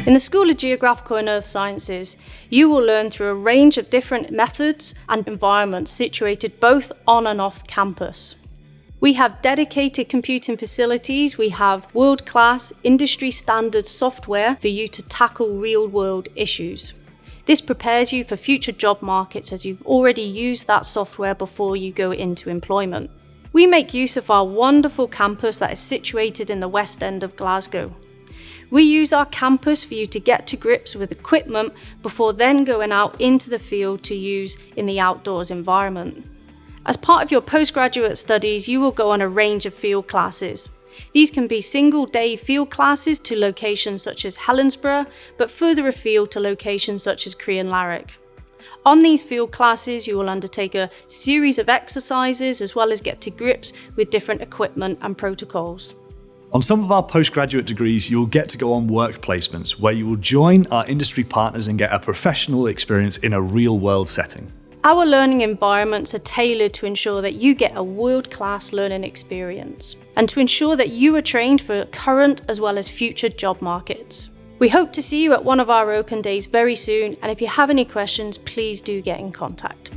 In the School of Geographical and Earth Sciences, you will learn through a range of different methods and environments situated both on and off campus. We have dedicated computing facilities, we have world-class industry standard software for you to tackle real-world issues. This prepares you for future job markets as you've already used that software before you go into employment. We make use of our wonderful campus that is situated in the West End of Glasgow. We use our campus for you to get to grips with equipment before then going out into the field to use in the outdoors environment. As part of your postgraduate studies, you will go on a range of field classes. These can be single-day field classes to locations such as Helensburgh, but further afield to locations such as Crianlarich. On these field classes, you will undertake a series of exercises as well as get to grips with different equipment and protocols. On some of our postgraduate degrees, you'll get to go on work placements where you will join our industry partners and get a professional experience in a real-world setting. Our learning environments are tailored to ensure that you get a world-class learning experience and to ensure that you are trained for current as well as future job markets. We hope to see you at one of our open days very soon, and if you have any questions, please do get in contact.